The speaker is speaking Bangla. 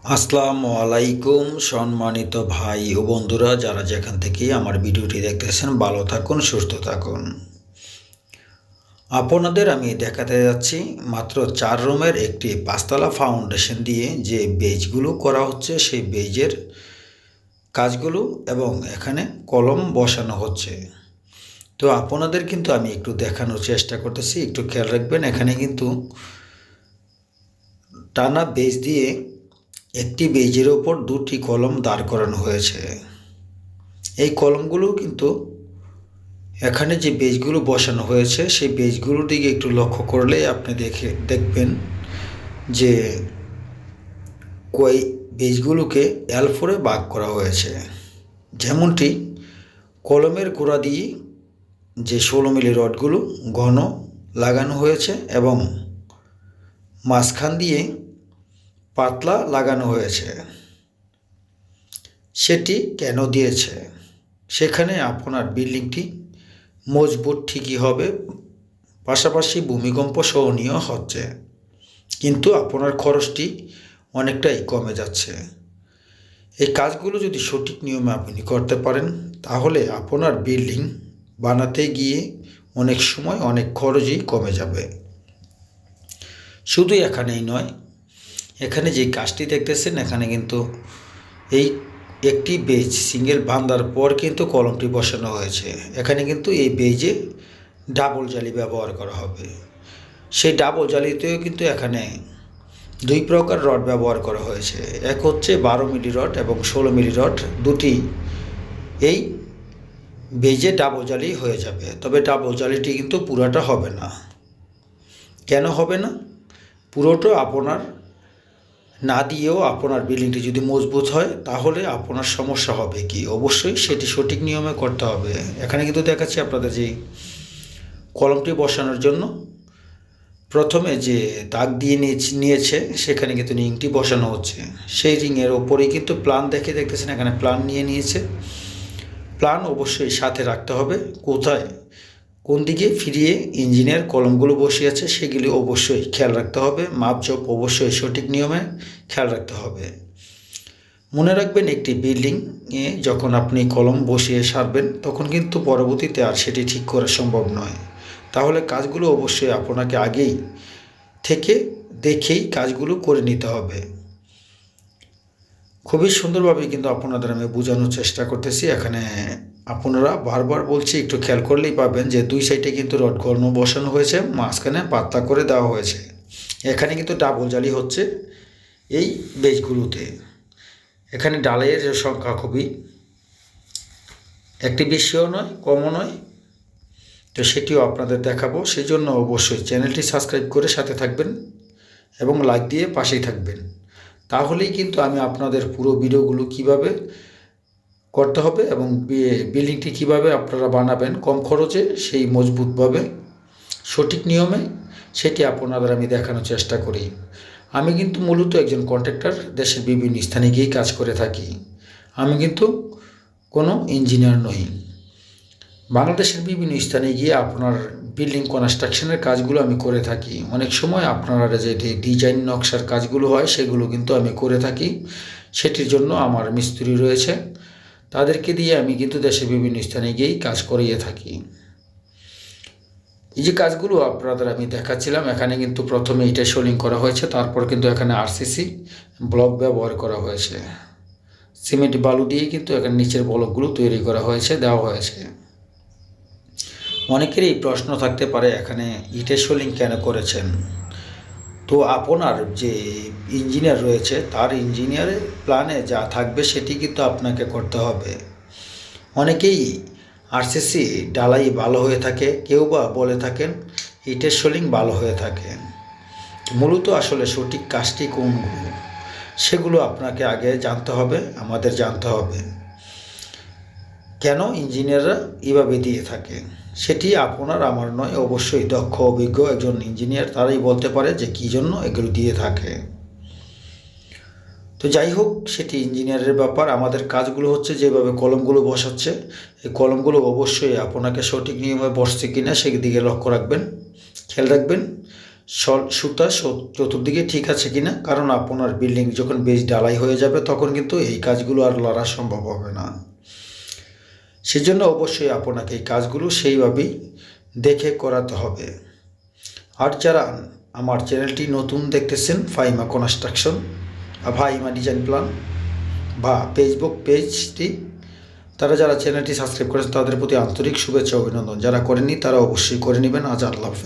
আসসালামু আলাইকুম সম্মানিত ভাই ও বন্ধুরা, যারা যেখান থেকে আমার ভিডিওটি দেখতেছেন, ভালো থাকুন, সুস্থ থাকুন। আপনাদের আমি দেখাতে যাচ্ছি মাত্র 4 রুমের একটি 5তলা ফাউন্ডেশন দিয়ে যে বেজগুলো করা হচ্ছে, সেই বেজের কাজগুলো, এবং এখানে কলম বসানো হচ্ছে। তো আপনাদের কিন্তু আমি একটু দেখানোর চেষ্টা করতেছি, একটু খেয়াল রাখবেন। এখানে কিন্তু টানা বেজ দিয়ে একটি বেজের ওপর 2টি কলম দাঁড় করানো হয়েছে। এই কলমগুলো কিন্তু এখানে যে বেজগুলো বসানো হয়েছে, সেই বেজগুলোর দিকে একটু লক্ষ্য করলে আপনি দেখবেন যে কই বেজগুলোকে L4-এ ভাগ করা হয়েছে। যেমনটি কলমের গোড়া দিয়ে যে 16 মিলি রডগুলো ঘন লাগানো হয়েছে এবং মাঝখান দিয়ে পাতলা লাগানো হয়েছে। সেটি কেন দিয়েছে? সেখানে আপনার বিল্ডিংটি মজবুত ঠিকই হবে, পাশাপাশি ভূমিকম্প সহনীয় হচ্ছে, কিন্তু আপনার খরচটি অনেকটাই কমে যাচ্ছে। এই কাজগুলো যদি সঠিক নিয়মে আপনি করতে পারেন, তাহলে আপনার বিল্ডিং বানাতে গিয়ে অনেক সময় অনেক খরচই কমে যাবে। শুধু এখানেই নয়, এখানে যে কাজটি দেখতেছেন, এখানে কিন্তু এই একটি বেজ সিঙ্গেল বাঁধার পর কিন্তু কলমটি বসানো হয়েছে। এখানে কিন্তু এই বেজে ডাবল জালি ব্যবহার করা হবে। সেই ডাবল জালিতেও কিন্তু এখানে 2 প্রকার রড ব্যবহার করা হয়েছে। এক হচ্ছে 12 মিলি রড এবং 16 মিলি রড, দুটি এই বেজে ডাবল জালি হয়ে যাবে। তবে ডাবল জালিটি কিন্তু পুরাটা হবে না। কেন হবে না? পুরোটা আপনার না দিয়েও আপনার বিল্ডিংটি যদি মজবুত হয়, তাহলে আপনার সমস্যা হবে কি? অবশ্যই সেটি সঠিক নিয়মে করতে হবে। এখানে কিন্তু দেখাচ্ছি আপনাদের যে কলমটি বসানোর জন্য প্রথমে যে দাগ দিয়ে নিয়েছে, সেখানে কিন্তু রিংটি বসানো হচ্ছে। সেই রিংয়ের ওপরেই কিন্তু প্ল্যান দেখতেছেন, এখানে প্ল্যান নিয়েছে। প্ল্যান অবশ্যই সাথে রাখতে হবে। কোথায় কোন দিকে ফিরিয়ে ইঞ্জিনিয়ার কলমগুলো বসিয়েছে সেগুলি অবশ্যই খেয়াল রাখতে হবে। মাপজোপ অবশ্যই সঠিক নিয়মে খেয়াল রাখতে হবে। মনে রাখবেন, একটি বিল্ডিংয়ে যখন আপনি কলম বসিয়ে সারবেন, তখন কিন্তু পরবর্তীতে আর সেটি ঠিক করা সম্ভব নয়। তাহলে কাজগুলো অবশ্যই আপনাকে আগেই থেকে দেখেই কাজগুলো করে নিতে হবে। খুবই সুন্দরভাবে কিন্তু আপনাদের আমি বোঝানোর চেষ্টা করতেছি। এখানে আপনারা বারবার বলছি, একটু খেয়াল করলেই পাবেন যে 2 সাইডে কিন্তু রড ঘন বসানো হয়েছে, মাঝখানে পাতলা করে দেওয়া হয়েছে। এখানে কিন্তু ডাবল জালি হচ্ছে এই বেজগুলোতে। এখানে ডালের সংখ্যা খুবই একটি বেশিও নয়, কমও নয়। তো সেটিও আপনাদের দেখাবো। সেই জন্য অবশ্যই চ্যানেলটি সাবস্ক্রাইব করে সাথে থাকবেন এবং লাইক দিয়ে পাশেই থাকবেন। তাহলেই কিন্তু আমি আপনাদের পুরো ভিডিওগুলো কিভাবে করতে হবে এবং বিল্ডিংটি কিভাবে আপনারা বানাবেন কম খরচে, সেই মজবুতভাবে সঠিক নিয়মে, সেটি আপনাদের আমি দেখানোর চেষ্টা করি। আমি কিন্তু মূলত একজন কন্ট্রাক্টর, দেশের বিভিন্ন স্থানে গিয়ে কাজ করে থাকি। আমি কিন্তু কোনো ইঞ্জিনিয়ার নই। বাংলাদেশের বিভিন্ন স্থানে গিয়ে আপনার বিল্ডিং কনস্ট্রাকশনের কাজগুলো আমি করে থাকি। অনেক সময় আপনারা যে ডিজাইন নকশার কাজগুলো হয়, সেগুলো কিন্তু আমি করে থাকি। সেটির জন্য আমার মিস্ত্রি রয়েছে, তাদেরকে দিয়ে আমি কিন্তু দেশের বিভিন্ন স্থানে গিয়েই কাজ করিয়ে থাকি। এই যে কাজগুলো আপনাদের আমি দেখাচ্ছিলাম, এখানে কিন্তু প্রথমে ইটা সোলিং করা হয়েছে, তারপর কিন্তু এখানে RCC ব্লক ব্যবহার করা হয়েছে। সিমেন্ট বালু দিয়ে কিন্তু এখানে নিচের ব্লকগুলো তৈরি করা হয়েছে, দেওয়া হয়েছে। অনেকেরই প্রশ্ন থাকতে পারে, এখানে ইটের সোলিং কেন করেছেন? তো আপনার যে ইঞ্জিনিয়ার রয়েছে, তার ইঞ্জিনিয়ারের প্ল্যানে যা থাকবে সেটি কিন্তু আপনাকে করতে হবে। অনেকেই RCC ডালাই ভালো হয়ে থাকে, কেউ বা বলে থাকেন ইটের সোলিং ভালো হয়ে থাকে। মূলত আসলে সঠিক কাজটি কোনগুলো, সেগুলো আপনাকে আগে জানতে হবে, আমাদের জানতে হবে। কেন ইঞ্জিনিয়াররা এভাবে দিয়ে থাকে, সেটি আপনার আমার নয়, অবশ্যই দক্ষ অভিজ্ঞ একজন ইঞ্জিনিয়ার তারাই বলতে পারে যে কী জন্য এগুলো দিয়ে থাকে। তো যাই হোক, সেটি ইঞ্জিনিয়ারের ব্যাপার। আমাদের কাজগুলো হচ্ছে যেভাবে কলমগুলো বসাচ্ছে, এই কলমগুলো অবশ্যই আপনাকে সঠিক নিয়মে বসছে কিনা সেদিকে লক্ষ্য রাখবেন, খেয়াল রাখবেন। সুতা চতুর্দিকে ঠিক আছে কিনা, কারণ আপনার বিল্ডিং যখন বেজ ঢালাই হয়ে যাবে তখন কিন্তু এই কাজগুলো আর লড়া সম্ভব হবে না। সেজন্য অবশ্যই আপনাকে এই কাজগুলো সেইভাবেই দেখে করাতে হবে। আর যারা আমার চ্যানেলটি নতুন দেখতেছেন, Fahima construction, Fahima design plan বা ফেসবুক পেজটি, তারা যারা চ্যানেলটি সাবস্ক্রাইব করেছেন তাদের প্রতি আন্তরিক শুভেচ্ছা অভিনন্দন। যারা করেননি তারা অবশ্যই করে নেবেন। আজ আল্লাহ হাফেজ।